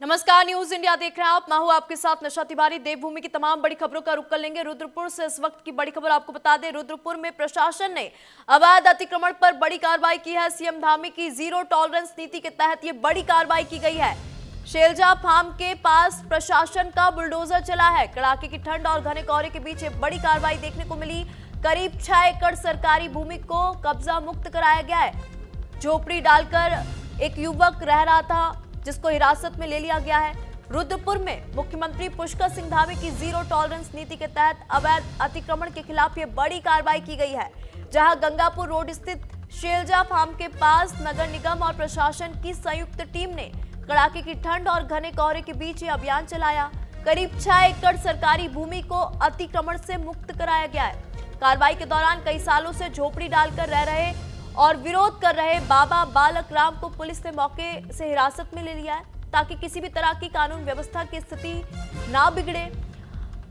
नमस्कार, news India देख रहे हैं आप। मैं हूं आपके साथ निशा तिवारी। देवभूमि की तमाम बड़ी खबरों का रुख कर लेंगे रुद्रपुर से। इस वक्त की बड़ी खबर आपको बता दें, रुद्रपुर में प्रशासन ने अवैध अतिक्रमण पर बड़ी कार्रवाई की है। सीएम धामी की जीरो टॉलरेंस नीति के तहत ये बड़ी कार्रवाई की गई है। शेलजा फार्म के पास प्रशासन का बुलडोजर चला है। कड़ाके की ठंड और घने कोहरे के बीच बड़ी कार्रवाई देखने को मिली। करीब 6 एकड़ सरकारी भूमि को कब्जा मुक्त कराया गया है। झोपड़ी डालकर एक युवक रह रहा था जिसको हिरासत में ले लिया गया है। रुद्रपुर में मुख्यमंत्री पुष्कर सिंह धामी की जीरो टॉलरेंस नीति के तहत अवैध अतिक्रमण के खिलाफ ये बड़ी कार्रवाई की गई है। जहां गंगापुर रोड स्थित शेलजा फार्म के पास नगर निगम और प्रशासन की संयुक्त टीम ने कड़ाके की ठंड और घने कोहरे के बीच ये अभियान चलाया। करीब 6 एकड़ सरकारी भूमि को अतिक्रमण से मुक्त कराया गया है। कार्रवाई के दौरान कई सालों से झोपड़ी डालकर रह रहे और विरोध कर रहे बाबा बालक राम को पुलिस ने मौके से हिरासत में ले लिया है, ताकि किसी भी तरह की कानून व्यवस्था की स्थिति ना बिगड़े।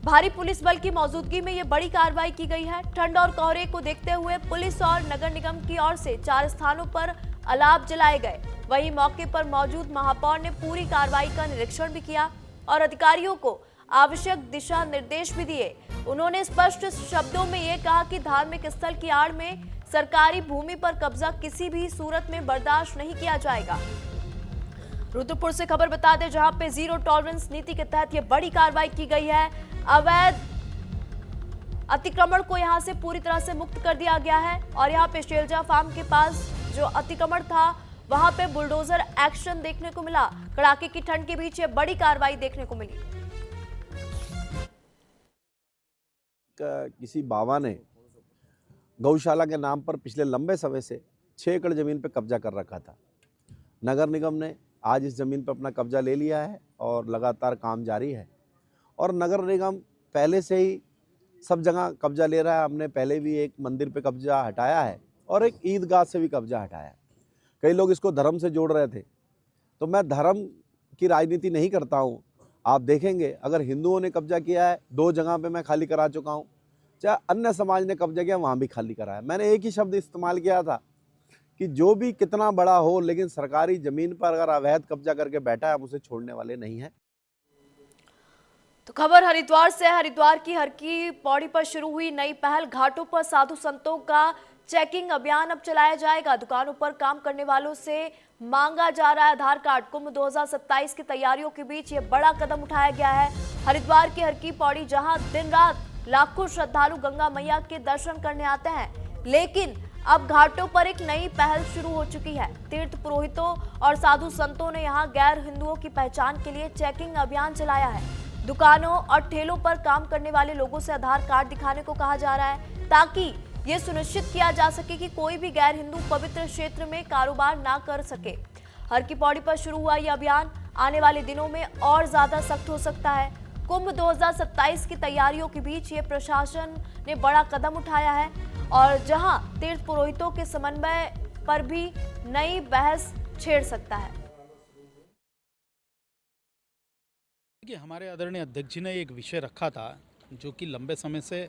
भारी पुलिस बल की मौजूदगी में ये बड़ी कार्रवाई की गई है। ठंड और कोहरे को देखते हुए पुलिस और नगर निगम की ओर से 4 स्थानों पर अलाव जलाए गए। वहीं मौके पर मौजूद महापौर ने पूरी कार्रवाई का निरीक्षण भी किया और अधिकारियों को आवश्यक दिशा निर्देश भी दिए। उन्होंने स्पष्ट शब्दों में ये कहा कि धार्मिक स्थल की आड़ में सरकारी भूमि पर कब्जा किसी भी सूरत में बर्दाश्त नहीं किया जाएगा। रुद्रपुर से खबर बता दें, जहां पे जीरो टॉलरेंस नीति के तहत यह बड़ी कार्रवाई की गई है। अवैध अतिक्रमण को यहां से पूरी तरह से मुक्त कर दिया गया है और यहां पे शेलजा फार्म के पास जो अतिक्रमण था वहां पे बुलडोजर एक्शन देखने को मिला। कड़ाके की ठंड के बीच ये बड़ी कार्रवाई देखने को मिली। किसी बाबा ने गौशाला के नाम पर पिछले लंबे समय से 6 एकड़ ज़मीन पर कब्जा कर रखा था। नगर निगम ने आज इस ज़मीन पर अपना कब्जा ले लिया है और लगातार काम जारी है। और नगर निगम पहले से ही सब जगह कब्जा ले रहा है। हमने पहले भी एक मंदिर पे कब्जा हटाया है और एक ईदगाह से भी कब्जा हटाया है। कई लोग इसको धर्म से जोड़ रहे थे, तो मैं धर्म की राजनीति नहीं करता हूँ। आप देखेंगे, अगर हिंदुओं ने कब्जा किया है 2 जगह पे मैं खाली करा चुका हूँ, चाहे अन्य समाज ने कब्जा किया वहाँ भी खाली कराया। मैंने एक ही शब्द इस्तेमाल किया था कि जो भी कितना बड़ा हो, लेकिन सरकारी ज़मीन पर अगर अवैध कब्जा करके बैठा है, हम उसे छोड़ने वाले नहीं हैं। तो खबर हरिद्वार से। हरिद्वार की हर की पौड़ी पर शुरू हुई नई पहल। घाटों पर साधु संतों का चेकिंग अभियान अब चलाया जाएगा। दुकानों पर काम करने वालों से मांगा जा रहा है आधार कार्ड। कुंभ 2027 की तैयारियों के बीच ये बड़ा कदम उठाया गया है। हरिद्वार की हर की पौड़ी, जहां दिन रात लाखों श्रद्धालु गंगा मैया के दर्शन करने आते हैं, लेकिन अब घाटों पर एक नई पहल शुरू हो चुकी है। तीर्थ पुरोहितों और साधु संतों ने यहां गैर हिंदुओं की पहचान के लिए चेकिंग अभियान चलाया है। दुकानों और ठेलों पर काम करने वाले लोगों से आधार कार्ड दिखाने को कहा जा रहा है, ताकि ये सुनिश्चित किया जा सके कि कोई भी गैर हिंदू पवित्र क्षेत्र में कारोबार ना कर सके। हर की पौड़ी पर शुरू हुआ यह अभियान आने वाले दिनों में और ज्यादा सख्त हो सकता है। कुंभ 2027 की तैयारियों के बीच ये प्रशासन ने बड़ा कदम उठाया है और जहां तीर्थ पुरोहितों के समन्वय पर भी नई बहस छेड़ सकता है। हमारे आदरणीय अध्यक्ष जी ने एक विषय रखा था जो कि लंबे समय से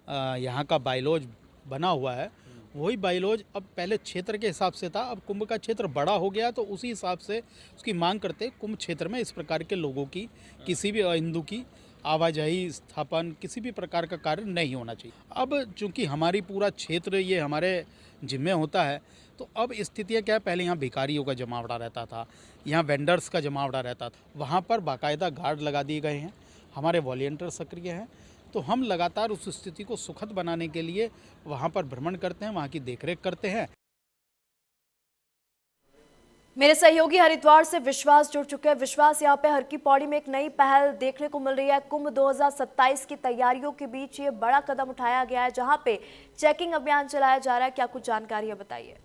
यहाँ का बायलॉज बना हुआ है। वही बायलॉज अब पहले क्षेत्र के हिसाब से था, अब कुंभ का क्षेत्र बड़ा हो गया तो उसी हिसाब से उसकी मांग करते कुंभ क्षेत्र में इस प्रकार के लोगों की, किसी भी हिंदू की आवाजाही स्थापन, किसी भी प्रकार का कार्य नहीं होना चाहिए। अब चूंकि हमारी पूरा क्षेत्र ये हमारे जिम्मे होता है, तो अब स्थितियाँ क्या है, पहले यहाँ भिखारियों का जमावड़ा रहता था, यहाँ वेंडर्स का जमावड़ा रहता था। वहाँ पर बाकायदा गार्ड लगा दिए गए हैं, हमारे वॉलंटियर सक्रिय हैं। तो हम लगातार उस स्थिति को सुखद बनाने के लिए वहाँ पर भ्रमण करते हैं, वहाँ की देखरेख करते हैं। मेरे सहयोगी हरिद्वार से विश्वास जुड़ चुके हैं। विश्वास, यहाँ पे हर की पौड़ी में एक नई पहल देखने को मिल रही है। कुंभ 2027 की तैयारियों के बीच ये बड़ा कदम उठाया गया है, जहाँ पे चेकिंग अभियान चलाया जा रहा है। क्या कुछ जानकारी है, बताइए।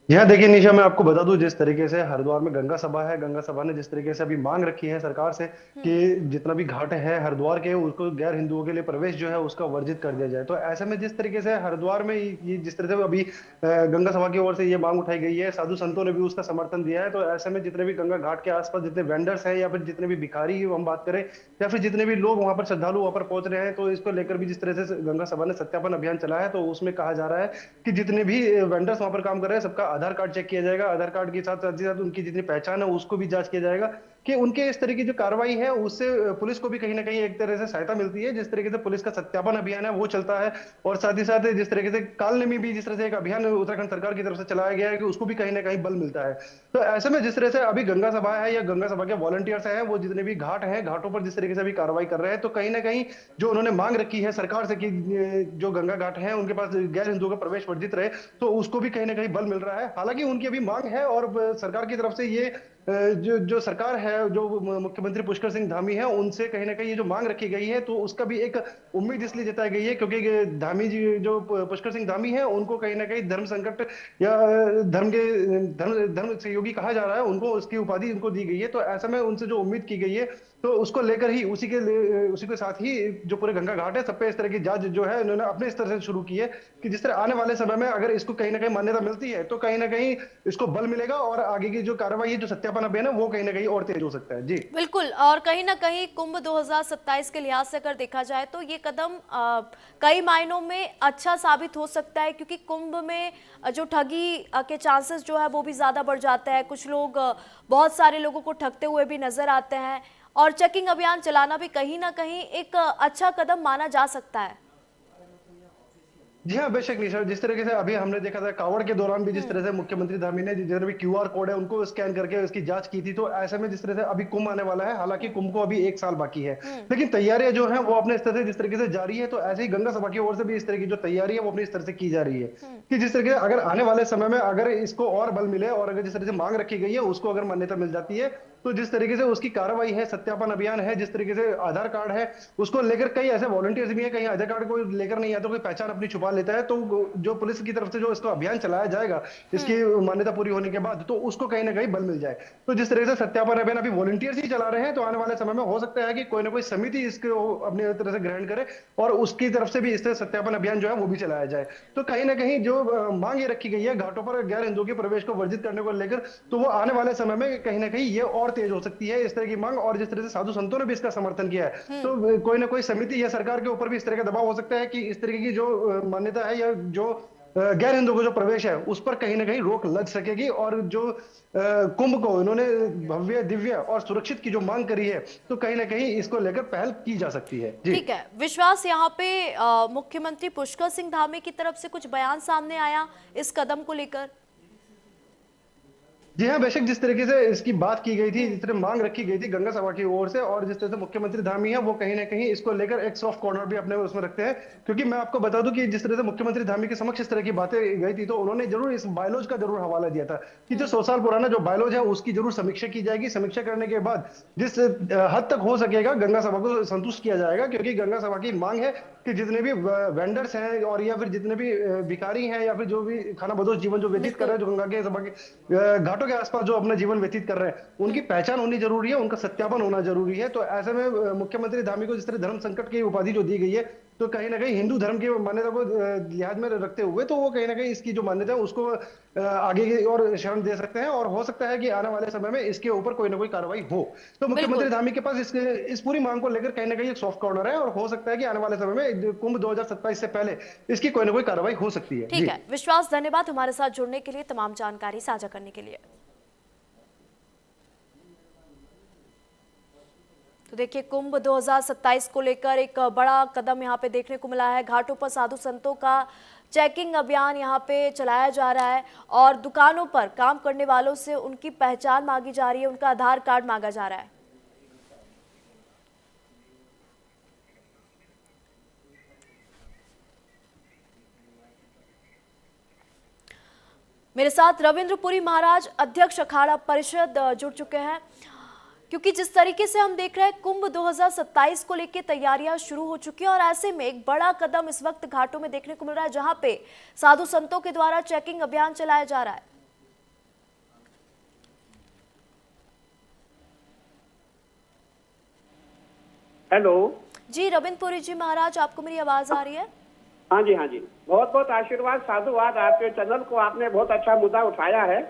यहाँ देखिए निशा, मैं आपको बता दूं, जिस तरीके से हरिद्वार में गंगा सभा है, गंगा सभा ने जिस तरीके से अभी मांग रखी है सरकार से कि जितना भी घाट है हरिद्वार के, उसको गैर हिंदुओं के लिए प्रवेश जो है उसका वर्जित कर दिया जाए। तो ऐसे में जिस तरीके से हरिद्वार में ये जिस तरह से अभी गंगा सभा की ओर से ये मांग उठाई गई है, साधु संतों ने भी उसका समर्थन दिया है। तो ऐसे में जितने भी गंगा घाट के आसपास जितने वेंडर्स हैं या फिर जितने भी भिखारी हम बात करें या फिर जितने भी लोग वहां पर श्रद्धालु वहां पर पहुंच रहे हैं, तो इसको लेकर भी जिस तरह से गंगा सभा ने सत्यापन अभियान चलाया है, तो उसमें कहा जा रहा है कि जितने भी वेंडर्स वहां पर काम कर रहे हैं सबका आधार कार्ड चेक किया जाएगा, आधार कार्ड के साथ साथ उनकी जितनी पहचान है उसको भी जांच किया जाएगा कि उनके इस तरह की जो कार्रवाई है उससे पुलिस को भी कहीं ना कहीं एक तरह से सहायता मिलती है। जिस तरीके से पुलिस का सत्यापन अभियान है वो चलता है, और साथ ही साथ जिस तरीके से कालनेमी भी जिस तरह से एक अभियान उत्तराखंड सरकार की तरफ से चलाया गया है कि उसको भी कहीं ना कहीं बल मिलता है। तो ऐसे में जिस तरह से अभी गंगा सभा है या गंगा सभा के वॉलंटियर्स हैं, वो जितने भी घाट हैं, घाटों पर जिस तरीके से अभी कार्रवाई कर रहे हैं, तो कहीं ना कहीं जो उन्होंने मांग रखी है सरकार से कि जो गंगा घाट है उनके पास गैर हिंदुओं का प्रवेश वर्जित रहे, तो उसको भी कहीं ना कहीं बल मिल रहा है। हालांकि उनकी अभी मांग है और सरकार की तरफ से ये जो सरकार है, जो मुख्यमंत्री पुष्कर सिंह धामी है, उनसे कहीं ना कहीं ये जो मांग रखी गई है तो उसका भी एक उम्मीद इसलिए जताई गई है क्योंकि धामी जी जो पुष्कर सिंह धामी है उनको कहीं ना कहीं धर्म संकट या धर्म सहयोगी कहा जा रहा है, उनको उसकी उपाधि उनको दी गई है। तो ऐसे में उनसे जो उम्मीद की गई है तो उसको लेकर ही उसी के साथ ही जो पूरे गंगा घाट है सब पे इस तरह की जांच जो है उन्होंने अपने स्तर से शुरू की है कि जिस तरह आने वाले समय में अगर इसको कहीं ना कहीं मान्यता मिलती है तो कहीं ना कहीं इसको बल मिलेगा और आगे की जो कार्रवाई है, जो सत्यापन अभियान है, वो कहीं ना कहीं और तेज हो सकता है। जी बिल्कुल, और कहीं ना कहीं कुंभ 2027 के लिहाज से अगर देखा जाए तो ये कदम कई मायनों में अच्छा साबित हो सकता है, क्योंकि कुंभ में जो ठगी के चांसेस जो है वो भी ज्यादा बढ़ जाता है। कुछ लोग बहुत सारे लोगों को ठगते हुए भी नजर आते हैं, और चेकिंग अभियान चलाना भी कहीं ना कहीं एक अच्छा कदम माना जा सकता है। जी हाँ, बेशक निशा, जिस तरीके से अभी हमने देखा था कावड़ के दौरान भी जिस तरह से मुख्यमंत्री धामी ने जितने भी क्यूआर कोड है उनको स्कैन करके उसकी जांच की थी, तो ऐसे में जिस तरह से अभी कुंभ आने वाला है, हालांकि कुंभ को अभी 1 साल बाकी है, लेकिन तैयारियां जो है वो अपने स्तर से जिस तरीके से जारी है, तो ऐसे ही गंगा सभा की ओर से भी इस तरह की जो तैयारी है वो अपने स्तर से की जा रही है कि जिस तरीके से अगर आने वाले समय में अगर इसको और बल मिले और अगर जिस तरह से मांग रखी गई है उसको अगर मान्यता मिल जाती है, तो जिस तरीके से उसकी कार्रवाई है, सत्यापन अभियान है, जिस तरीके से आधार कार्ड है उसको लेकर कई ऐसे वॉलंटियर्स भी हैं, कहीं आधार कार्ड को लेकर नहीं आता, कोई पहचान अपनी छुपा लेता है, तो जो पुलिस की तरफ से जो इसको अभियान चलाया जाएगा इसकी मान्यता पूरी होने के बाद, तो उसको कहीं ना कहीं बल मिल जाए। तो जिस तरीके से सत्यापन अभियान अभी वॉलंटियर्स ही चला रहे हैं, तो आने वाले समय में हो सकता है कि कोई ना कोई समिति इसको अपनी तरह से ग्रहण करे और उसकी तरफ से भी इस तरह सत्यापन अभियान जो है वो भी चलाया जाए। तो कहीं ना कहीं जो मांग ये रखी गई है घाटों पर गैर हिंदुओं के प्रवेश को वर्जित करने को लेकर, तो वो आने वाले समय में कहीं ना कहीं ये और तेज हो सकती है इस तरह की मांग। और जिस तरह से साधु संतों ने भी इसका समर्थन किया है, तो कोई ना कोई समिति या सरकार के ऊपर भी इस तरह का दबाव हो सकता है कि इस तरीके की जो मान्यता है या जो गैर हिंदुओं को जो प्रवेश है उस पर कहीं ना कहीं रोक लग सकेगी। और जो कुंभ को इन्होंने भव्य, दिव्य और सुरक्षित की जो मांग करी है, तो कहीं ना कहीं इसको लेकर पहल की जा सकती है। जी ठीक है विश्वास, यहाँ पे मुख्यमंत्री पुष्कर सिंह धामी की तरफ से कुछ बयान सामने आया इस कदम को लेकर? जी हाँ, बेशक जिस तरीके से इसकी बात की गई थी, जिस तरह मांग रखी गई थी गंगा सभा की ओर से, और जिस तरह से मुख्यमंत्री धामी है वो कहीं ना कहीं इसको लेकर एक सॉफ्ट कॉर्नर भी अपने उसमें रखते हैं। क्योंकि मैं आपको बता दूं कि जिस तरह से मुख्यमंत्री धामी के समक्ष इस तरह की बातें गई थी, तो उन्होंने जरूर इस बायलॉज का जरूर हवाला दिया था कि जो 100 साल पुराना जो बायलॉज है उसकी जरूर समीक्षा की जाएगी। समीक्षा करने के बाद जिस हद तक हो सकेगा गंगा सभा को संतुष्ट किया जाएगा, क्योंकि गंगा सभा की मांग है कि जितने भी वेंडर्स हैं और या फिर जितने भी भिखारी हैं या फिर जो भी खाना बदोश जीवन जो व्यतीत कर रहे हैं, जो गंगा के सभा के घाटों के आसपास जो अपना जीवन व्यतीत कर रहे हैं, उनकी पहचान होनी जरूरी है, उनका सत्यापन होना जरूरी है। तो ऐसे में मुख्यमंत्री धामी को जिस तरह धर्म संकट की उपाधि जो दी गई है, तो कहीं ना कहीं हिंदू धर्म की मान्यता को लिहाज में रखते हुए तो वो कहीं ना कहीं इसकी जो मान्यता है उसको आगे की और शरण दे सकते हैं, और हो सकता है कि आने वाले समय में इसके ऊपर कोई ना कोई कार्रवाई हो। तो मुख्यमंत्री धामी के पास इस पूरी मांग को लेकर कहीं ना कहीं एक सॉफ्ट कॉर्नर है, और हो सकता है कि आने वाले समय में कुंभ 2027 से पहले इसकी कोई ना कोई कार्रवाई हो सकती है। ठीक है विश्वास, धन्यवाद हमारे साथ जुड़ने के लिए, तमाम जानकारी साझा करने के लिए। तो देखिए कुंभ 2027 को लेकर एक बड़ा कदम यहाँ पे देखने को मिला है। घाटों पर साधु संतों का चेकिंग अभियान यहाँ पे चलाया जा रहा है, और दुकानों पर काम करने वालों से उनकी पहचान मांगी जा रही है, उनका आधार कार्ड मांगा जा रहा है। मेरे साथ रविंद्रपुरी महाराज, अध्यक्ष अखाड़ा परिषद, जुड़ चुके हैं, क्योंकि जिस तरीके से हम देख रहे हैं कुंभ 2027 को लेकर तैयारियां शुरू हो चुकी है, और ऐसे में एक बड़ा कदम इस वक्त घाटों में देखने को मिल रहा है, जहां पे साधु संतों के द्वारा चेकिंग अभियान चलाया जा रहा है। हेलो जी रविंद्रपुरी जी महाराज, आपको मेरी आवाज आ रही है? हाँ जी, हाँ जी, बहुत बहुत आशीर्वाद, साधुवाद। आपके चैनल को आपने बहुत अच्छा मुद्दा उठाया है।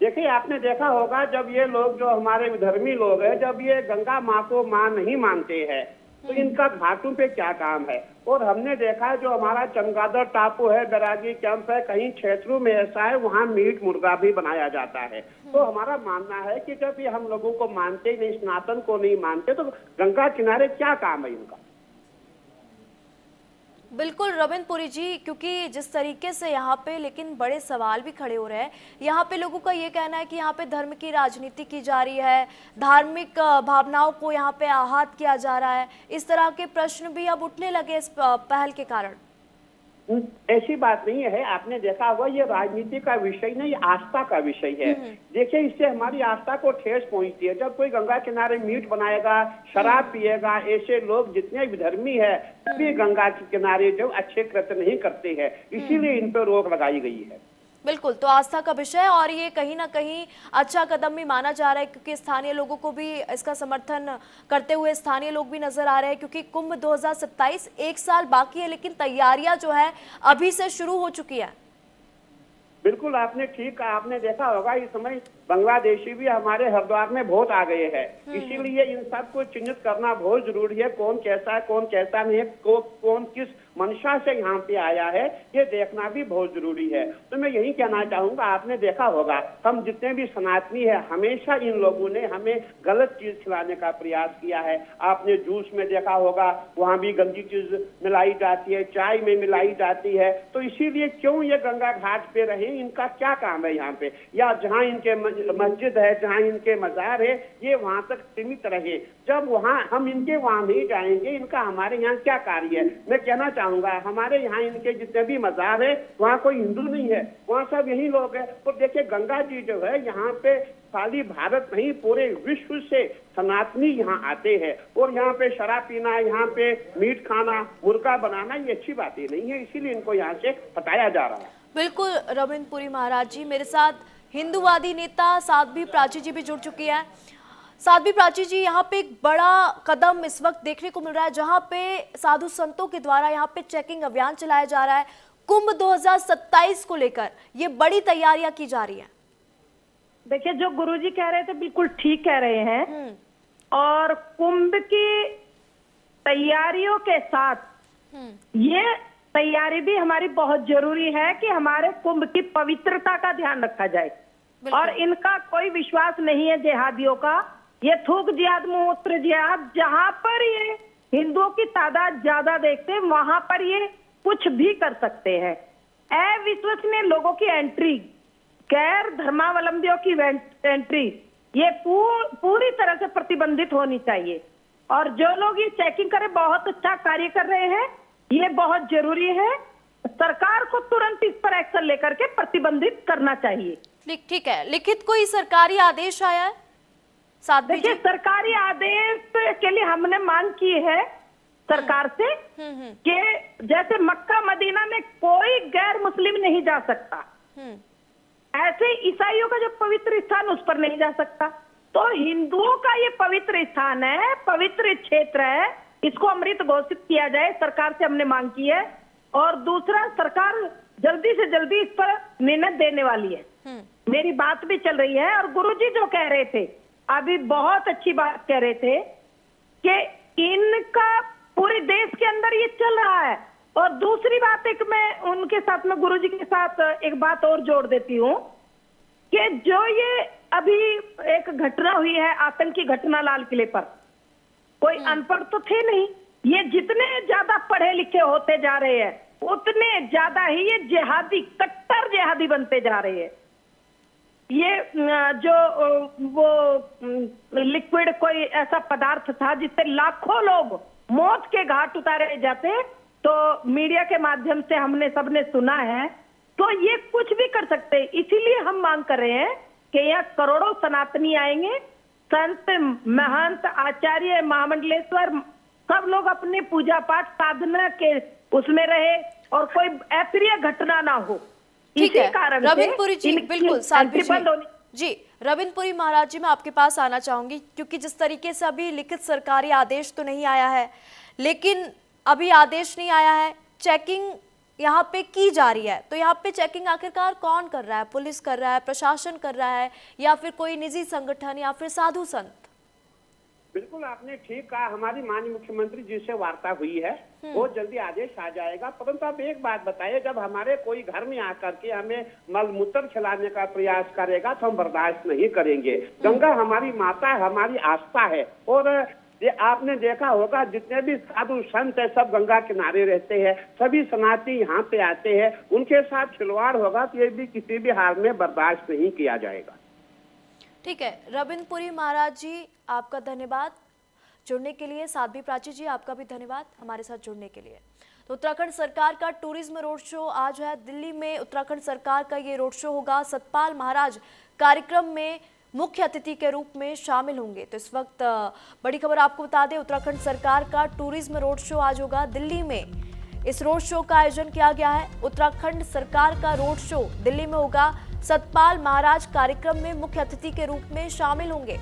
देखिए, आपने देखा होगा जब ये लोग जो हमारे धर्मी लोग हैं, जब ये गंगा माँ को माँ नहीं मानते हैं, तो इनका घाटों पे क्या काम है। और हमने देखा है जो हमारा चमगादड़ टापू है, बैरागी कैंप है, कहीं क्षेत्रों में ऐसा है वहाँ मीट मुर्गा भी बनाया जाता है। तो हमारा मानना है कि जब ये हम लोगों को मानते नहीं, सनातन को नहीं मानते, तो गंगा किनारे क्या काम है इनका। बिल्कुल रविंद्रपुरी जी, क्योंकि जिस तरीके से यहाँ पे लेकिन बड़े सवाल भी खड़े हो रहे हैं। यहाँ पे लोगों का ये कहना है कि यहाँ पे धर्म की राजनीति की जा रही है, धार्मिक भावनाओं को यहाँ पे आहत किया जा रहा है। इस तरह के प्रश्न भी अब उठने लगे इस पहल के कारण। ऐसी बात नहीं है, आपने देखा होगा ये राजनीति का विषय नहीं, आस्था का विषय है। देखिए इससे हमारी आस्था को ठेस पहुंचती है। जब कोई गंगा किनारे मीट बनाएगा, शराब पिएगा, ऐसे लोग जितने विधर्मी है सभी गंगा के किनारे जो अच्छे कृत्य नहीं करते हैं, इसीलिए इन पर रोक लगाई गई है। बिल्कुल, तो आस्था का विषय और ये कहीं ना कहीं अच्छा कदम भी माना जा रहा है, क्योंकि स्थानीय लोगों को भी इसका समर्थन करते हुए स्थानीय लोग भी नजर आ रहे हैं। क्योंकि कुंभ 2027 एक साल बाकी है, लेकिन तैयारियां जो है अभी से शुरू हो चुकी है। बिल्कुल आपने ठीक कहा। आपने देखा होगा इस समय बांग्लादेशी भी हमारे हरिद्वार में बहुत आ गए हैं। इसीलिए इन सब को चिन्हित करना बहुत जरूरी है, कौन कैसा है कौन कैसा नहीं है, कौन किस मंशा से यहाँ पे आया है, ये देखना भी बहुत जरूरी है। तो मैं यही कहना चाहूंगा, आपने देखा होगा हम जितने भी सनातनी है हमेशा इन लोगों ने हमें गलत चीज खिलाने का प्रयास किया है। आपने जूस में देखा होगा वहाँ भी गंदी चीज मिलाई जाती है, चाय में मिलाई जाती है। तो इसीलिए क्यों ये गंगा घाट पे रहे, इनका क्या काम है यहाँ पे, या जहाँ इनके मस्जिद है, जहाँ इनके मजार है, ये वहां तक सीमित रहे। जब वहां हम इनके वहां नहीं जाएंगे, इनका हमारे यहाँ क्या कार्य है। मैं कहना चाहूंगा हमारे यहाँ इनके जितने भी मजार है वहाँ कोई हिंदू नहीं है, वहाँ सब यही लोग है। तो देखिए गंगा जी जो है यहाँ पे खाली भारत नहीं पूरे विश्व से सनातनी यहाँ आते हैं। और यहाँ पे शराब पीना, यहाँ पे मीट खाना, मुर्गा बनाना, ये अच्छी बातें नहीं है, इसीलिए इनको यहाँ से हटाया जा रहा है। बिल्कुल रविंद्रपुरी महाराज जी, मेरे साथ हिंदूवादी नेता साध्वी प्राची जी भी जुड़ चुकी है। साध्वी प्राची जी, यहाँ पे एक बड़ा कदम इस वक्त देखने को मिल रहा है, जहाँ पे साधु संतों के द्वारा यहाँ पे चेकिंग अभियान चलाया जा रहा है। कुंभ 2027 को लेकर ये बड़ी तैयारियां की जा रही हैं। देखिए जो गुरुजी कह रहे थे बिल्कुल ठीक कह रहे हैं। और कुंभ की तैयारियों के साथ ये तैयारी भी हमारी बहुत जरूरी है कि हमारे कुंभ की पवित्रता का ध्यान रखा जाए। और इनका कोई विश्वास नहीं है जिहादियों का, ये थूक जिहाद, मूत्र जिहाद, जहां पर ये हिंदुओं की तादाद ज्यादा देखते हैं वहां पर ये कुछ भी कर सकते हैं। अविश्वसनीय लोगों की एंट्री, गैर धर्मावलंबियों की एंट्री, ये पूरी तरह से प्रतिबंधित होनी चाहिए। और जो लोग ये चेकिंग करें बहुत अच्छा कार्य कर रहे हैं, ये बहुत जरूरी है। सरकार को तुरंत इस पर एक्शन लेकर के प्रतिबंधित करना चाहिए। ठीक है, लिखित कोई सरकारी आदेश आया है? देखिए सरकारी आदेश के लिए हमने मांग की है सरकार से कि जैसे मक्का मदीना में कोई गैर मुस्लिम नहीं जा सकता, ऐसे ईसाइयों का जो पवित्र स्थान उस पर नहीं जा सकता। तो हिंदुओं का ये पवित्र स्थान है, पवित्र क्षेत्र है, इसको अमृत घोषित किया जाए, सरकार से हमने मांग की है। और दूसरा, सरकार जल्दी से जल्दी इस पर निर्णय देने वाली है, मेरी बात भी चल रही है। और गुरुजी जो कह रहे थे अभी बहुत अच्छी बात कह रहे थे कि इनका पूरे देश के अंदर ये चल रहा है। और दूसरी बात एक मैं उनके साथ में गुरुजी के साथ एक बात और जोड़ देती हूँ कि जो ये अभी एक घटना हुई है, आतंकी घटना लाल किले पर, कोई अनपढ़ तो थे नहीं, ये जितने ज्यादा पढ़े लिखे होते जा रहे हैं उतने ज्यादा ही ये जिहादी, कट्टर जिहादी बनते जा रहे हैं। ये जो वो लिक्विड कोई ऐसा पदार्थ था जिससे लाखों लोग मौत के घाट उतारे जाते, तो मीडिया के माध्यम से हमने सबने सुना है। तो ये कुछ भी कर सकते हैं, इसीलिए हम मांग कर रहे हैं कि यहाँ करोड़ों सनातनी आएंगे, संत, महंत, आचार्य, महामंडलेश्वर, सब लोग अपने पूजा पाठ साधना के उसमें रहे और कोई अप्रिय घटना ना हो। ठीक है कारण रविंद्रपुरी जी, बिल्कुल साध्वी जी, रविंद्रपुरी महाराज जी, मैं आपके पास आना चाहूंगी, क्योंकि जिस तरीके से अभी लिखित सरकारी आदेश तो नहीं आया है, लेकिन अभी आदेश नहीं आया है, चेकिंग यहाँ पे की जा रही है, तो यहाँ पे चेकिंग आखिरकार कौन कर रहा है? पुलिस कर रहा है, प्रशासन कर रहा है, या फिर कोई निजी संगठन, या फिर साधु संत? बिल्कुल आपने ठीक कहा। हमारी माननीय मुख्यमंत्री जी से वार्ता हुई है, बहुत जल्दी आदेश आ जाएगा। परंतु आप एक बात बताइए, जब हमारे कोई घर में आकर के हमें मलमूत्र खिलाने का प्रयास करेगा तो हम बर्दाश्त नहीं करेंगे। गंगा हमारी माता है, हमारी आस्था है। और ये आपने देखा होगा, जितने भी साधु संत है सब गंगा किनारे रहते हैं, सभी सनातनी यहाँ पे आते हैं। उनके साथ खिलवाड़ होगा तो ये भी किसी भी हाल में बर्दाश्त नहीं किया जाएगा। ठीक है, रविंद्रपुरी महाराज जी आपका धन्यवाद जुड़ने के लिए। साध्वी प्राची जी आपका भी धन्यवाद हमारे साथ जुड़ने के लिए। तो उत्तराखंड सरकार का टूरिज्म रोड शो आज है दिल्ली में। उत्तराखंड सरकार का ये रोड शो होगा। सतपाल महाराज कार्यक्रम में मुख्य अतिथि के रूप में शामिल होंगे। तो इस वक्त बड़ी खबर आपको बता दें, उत्तराखंड सरकार का टूरिज्म रोड शो आज होगा दिल्ली में। इस रोड शो का आयोजन किया गया है। उत्तराखंड सरकार का रोड शो दिल्ली में होगा। सतपाल महाराज कार्यक्रम में मुख्य अतिथि के रूप में शामिल होंगे।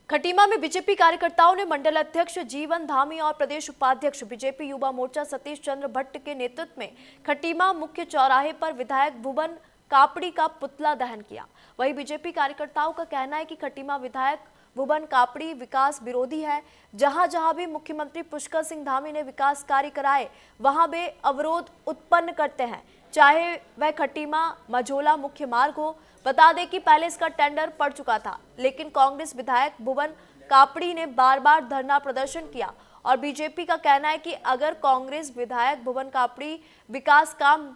खटीमा में बीजेपी कार्यकर्ताओं ने मंडल अध्यक्ष जीवन धामी और प्रदेश उपाध्यक्ष बीजेपी युवा मोर्चा सतीश चंद्र भट्ट के नेतृत्व में खटीमा मुख्य चौराहे पर विधायक भुवन कापड़ी का पुतला दहन किया। वहीं बीजेपी कार्यकर्ताओं का कहना है कि खटीमा विधायक भुवन कापड़ी विकास विरोधी है। जहां जहां भी मुख्यमंत्री पुष्कर सिंह धामी ने विकास कार्य कराए वहां वे अवरोध उत्पन्न करते हैं, चाहे वह खटीमा मझोला मुख्य मार्ग हो। बता दें कि पहले इसका टेंडर पड़ चुका था, लेकिन कांग्रेस विधायक भुवन कापड़ी ने बार बार धरना प्रदर्शन किया। और बीजेपी का कहना है कि अगर कांग्रेस विधायक भुवन कापड़ी विकास काम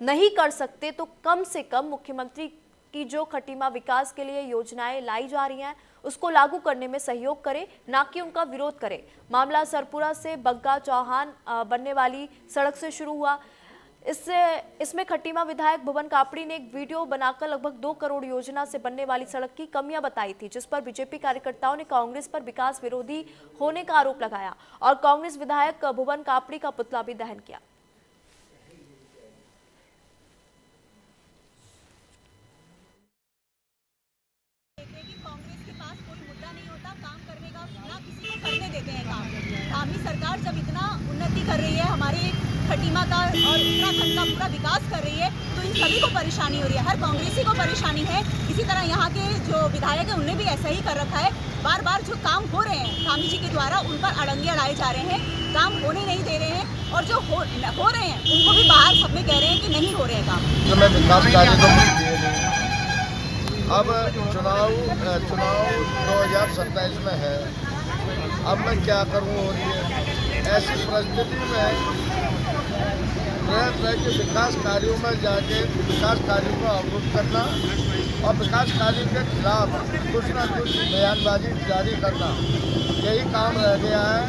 नहीं कर सकते तो कम से कम मुख्यमंत्री की जो खटीमा विकास के लिए योजनाएं लाई जा रही हैं उसको लागू करने में सहयोग करे, ना कि उनका विरोध करे। मामला सरपुरा से बग्गा चौहान बनने वाली सड़क से शुरू हुआ। इसमें खटीमा विधायक भुवन कापड़ी ने एक वीडियो बनाकर लगभग 2 करोड़ योजना से बनने वाली सड़क की कमियां बताई थी, जिस पर बीजेपी कार्यकर्ताओं ने कांग्रेस पर विकास विरोधी होने का आरोप लगाया और कांग्रेस विधायक भुवन कापड़ी का पुतला भी दहन किया। करने देते हैं काम। धामी सरकार जब इतना उन्नति कर रही है, हमारे खटीमा का और उत्तराखंड का पूरा विकास कर रही है, तो इन सभी को परेशानी हो रही है। हर कांग्रेसी को परेशानी है। इसी तरह यहाँ के जो विधायक हैं उन्हें भी ऐसा ही कर रखा है। बार बार जो काम हो रहे हैं धामी जी के द्वारा, उन पर अड़ंगे अड़ाए जा रहे हैं, काम होने नहीं दे रहे हैं। और जो हो रहे हैं उनको भी बाहर सब में कह रहे हैं कि नहीं हो रहे हैं काम। विकास कार्य अब चुनाव 2027 में है। अब मैं क्या करूं हो रही है ऐसी परिस्थिति में तरह के विकास कार्यों में जाके विकास कार्यों को अवरुद्ध करना और विकास कार्यों के खिलाफ कुछ न कुछ बयानबाजी जारी करना, यही काम रह गया है।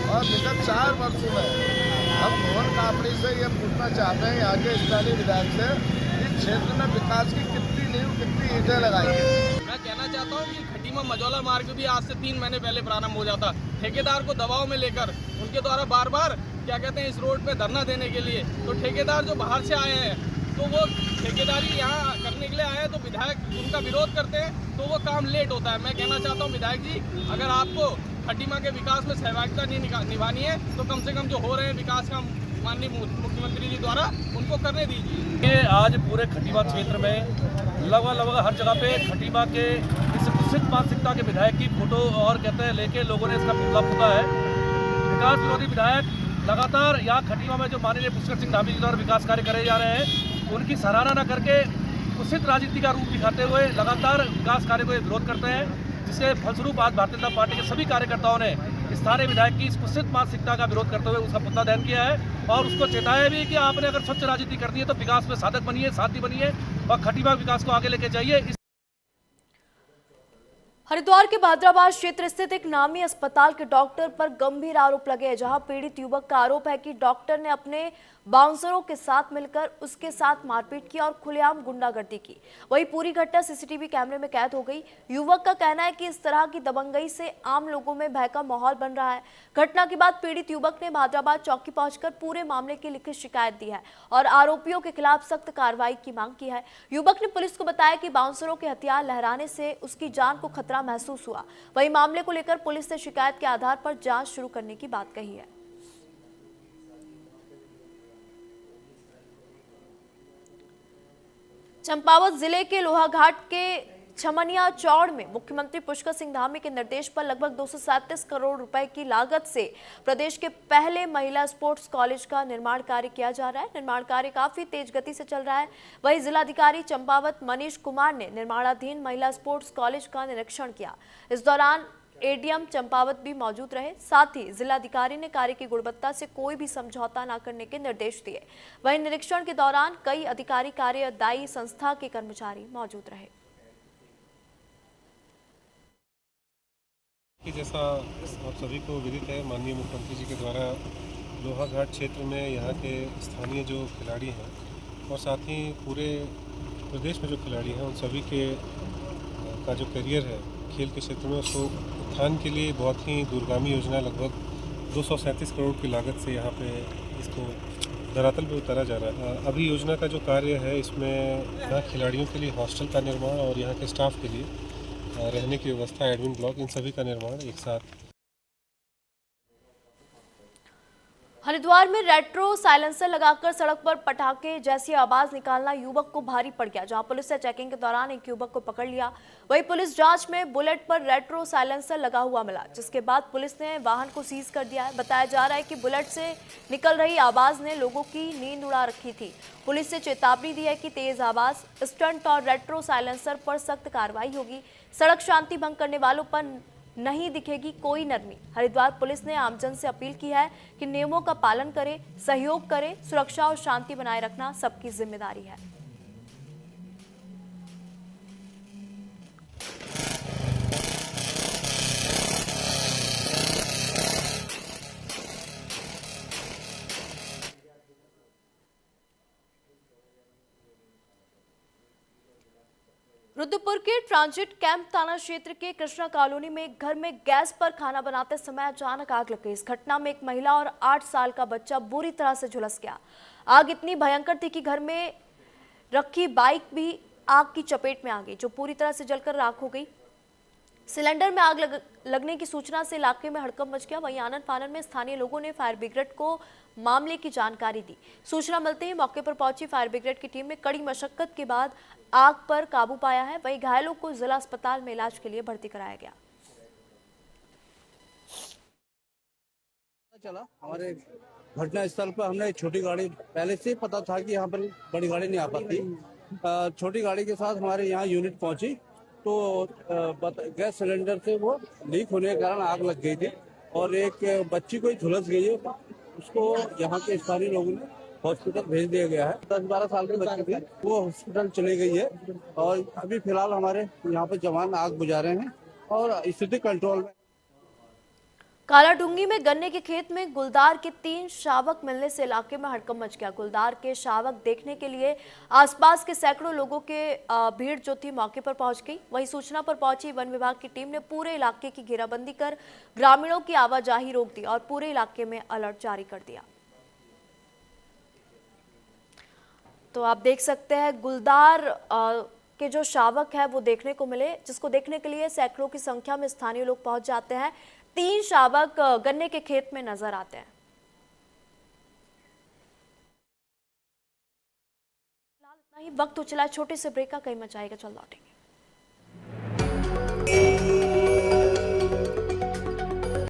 और विगत 4 वर्षों में हम भुवन कापड़ी से ये पूछना चाहते हैं, यहाँ के स्थानीय विधायक से, इस क्षेत्र में विकास की कितनी नींव कितनी ईंटें लगाई है। मैं कहना चाहता हूँ कि खटीमा मझौला मार्ग भी आज से 3 महीने पहले प्रारंभ हो जाता। ठेकेदार को दबाव में लेकर उनके द्वारा बार बार क्या कहते हैं इस रोड पे धरना देने के लिए, तो ठेकेदार जो बाहर से आए हैं तो वो ठेकेदारी यहाँ करने के लिए आए हैं, तो विधायक उनका विरोध करते हैं तो वो काम लेट होता है। मैं कहना चाहता हूँ विधायक जी, अगर आपको खटीमा के विकास में सहभागिता नहीं निभानी है तो कम से कम जो हो रहे हैं विकास का माननीय मुख्यमंत्री जी द्वारा उनको करने दीजिए। ये आज पूरे खटीमा क्षेत्र में लगभग हर जगह पे खटीमा के इस कुत्सित मानसिकता के विधायक की फोटो और कहते हैं लेके लोगों ने इसका पुतला फूंका है। विकास विरोधी विधायक लगातार यहाँ खटीमा में जो माननीय पुष्कर सिंह धामी जी द्वारा विकास कार्य करे जा रहे हैं उनकी सराहना न करके कुत्सित राजनीति का रूप दिखाते हुए लगातार विकास कार्य को विरोध करते हैं, जिसके फलस्वरूप आज भारतीय जनता पार्टी के सभी कार्यकर्ताओं ने स्थानीय विधायक की इस कुत्सित मानसिकता का विरोध करते हुए उसका पुतला दहन किया है और उसको चेताया भी कि आपने अगर स्वच्छ राजनीति करनी है तो विकास में साधक बनिए, साथी बनिए और खटीमा विकास को आगे लेके जाइए। हरिद्वार के भादराबाद क्षेत्र स्थित एक नामी अस्पताल के डॉक्टर पर गंभीर आरोप लगे हैं, जहां पीड़ित युवक का आरोप है कि डॉक्टर ने अपने बाउंसरों के साथ मिलकर उसके साथ मारपीट की और खुलेआम गुंडागर्दी की। वहीं पूरी घटना सीसीटीवी कैमरे में कैद हो गई। युवक का कहना है कि इस तरह की दबंगई से आम लोगों में भय का माहौल बन रहा है। घटना के बाद पीड़ित युवक ने भादराबाद चौकी पहुंचकर पूरे मामले की लिखित शिकायत दी है और आरोपियों के खिलाफ सख्त कार्रवाई की मांग की है। युवक ने पुलिस को बताया कि बाउंसरों के हथियार लहराने से उसकी जान को खतरा महसूस हुआ। वहीं मामले को लेकर पुलिस ने शिकायत के आधार पर जांच शुरू करने की बात कही है। चंपावत जिले के लोहाघाट के छमनिया चौड़ में मुख्यमंत्री पुष्कर सिंह धामी के निर्देश पर लगभग 237 करोड़ रुपए की लागत से प्रदेश के पहले महिला स्पोर्ट्स कॉलेज का निर्माण कार्य किया जा रहा है। निर्माण कार्य काफी तेज गति से चल रहा है। वहीं जिलाधिकारी चंपावत मनीष कुमार ने निर्माणाधीन महिला स्पोर्ट्स कॉलेज का निरीक्षण किया। इस दौरान एडीएम चंपावत भी मौजूद रहे। साथ ही जिलाधिकारी ने कार्य की गुणवत्ता से कोई भी समझौता न करने के निर्देश दिए। वहीं निरीक्षण के दौरान कई अधिकारी, कार्यदायी संस्था के कर्मचारी मौजूद रहे। जैसा आप सभी को विदित है, माननीय मुख्यमंत्री जी के द्वारा लोहाघाट क्षेत्र में यहाँ के स्थानीय जो खिलाड़ी हैं और साथ ही पूरे प्रदेश में जो खिलाड़ी हैं उन सभी के का जो करियर है खेल के क्षेत्र में, उसको उत्थान के लिए बहुत ही दूरगामी योजना लगभग 237 करोड़ की लागत से यहाँ पे इसको धरातल पे उतारा जा रहा है। अभी योजना का जो कार्य है इसमें यहाँ खिलाड़ियों के लिए हॉस्टल का निर्माण और यहाँ के स्टाफ के लिए रहने की व्यवस्था, एडमिन ब्लॉक, इन सभी का निर्माण एक साथ। हरिद्वार में रेट्रो साइलेंसर लगाकर सड़क पर पटाखे जैसी आवाज निकालना युवक को भारी पड़ गया, जहां पुलिस ने चेकिंग के दौरान एक युवक को पकड़ लिया। वहीं पुलिस जांच में बुलेट पर रेट्रो साइलेंसर लगा हुआ मिला, जिसके बाद पुलिस ने वाहन को सीज कर दिया है। बताया जा रहा है कि बुलेट से निकल रही आवाज ने लोगों की नींद उड़ा रखी थी। पुलिस ने चेतावनी दी है कि तेज आवाज, स्टंट और रेट्रो साइलेंसर पर सख्त कार्रवाई होगी। सड़क शांति भंग करने वालों पर नहीं दिखेगी कोई नरमी। हरिद्वार पुलिस ने आमजन से अपील की है कि नियमों का पालन करें, सहयोग करें। सुरक्षा और शांति बनाए रखना सबकी जिम्मेदारी है। रुद्रपुर के ट्रांजिट कैंप थाना क्षेत्र के कृष्णा कॉलोनी में एक घर में गैस पर खाना बनाते समय अचानक आग लग गई। इस घटना में एक महिला और 8 साल का बच्चा बुरी तरह से झुलस गया। आग इतनी भयंकर थी कि घर में रखी बाइक भी आग की चपेट में आ गई, जो पूरी तरह से जलकर राख हो गई। सिलेंडर में आग लगने की सूचना से इलाके में हड़कंप मच गया। वहीं आनन फानन में स्थानीय लोगों ने फायर ब्रिगेड को मामले की जानकारी दी। सूचना मिलते ही मौके पर पहुंची फायर ब्रिगेड की टीम ने कड़ी मशक्कत के बाद आग पर काबू पाया है। वहीं घायलों को जिला अस्पताल में इलाज के लिए भर्ती कराया गया। चला हमारे घटना स्थल पर हमने छोटी गाड़ी, पहले से पता था कि यहाँ पर बड़ी गाड़ी नहीं आ पाती। छोटी गाड़ी के साथ हमारे यहाँ यूनिट पहुंची तो गैस सिलेंडर से वो लीक होने के कारण आग लग गई थी और एक बच्ची को झुलस गई है। उसको यहाँ के स्थानीय लोगों ने हॉस्पिटल भेज दिया गया है। 10-12 साल की बच्ची थी, वो हॉस्पिटल चली गई है और अभी फिलहाल हमारे यहाँ पे जवान आग बुझा रहे हैं और स्थिति कंट्रोल में। कालाडूंगी में गन्ने के खेत में गुलदार के 3 शावक मिलने से इलाके में हड़कंप मच गया। गुलदार के शावक देखने के लिए आसपास के सैकड़ों लोगों के भीड़ जो थी मौके पर पहुंच गई। वहीं सूचना पर पहुंची वन विभाग की टीम ने पूरे इलाके की घेराबंदी कर ग्रामीणों की आवाजाही रोक दी और पूरे इलाके में अलर्ट जारी कर दिया। तो आप देख सकते हैं गुलदार के जो शावक है वो देखने को मिले, जिसको देखने के लिए सैकड़ों की संख्या में स्थानीय लोग पहुंच जाते हैं। 3 शावक गन्ने के खेत में नजर आते हैं। इतना ही वक्त हो चला छोटे से ब्रेक का, कहीं मचाएगा, चल लौटेंगे।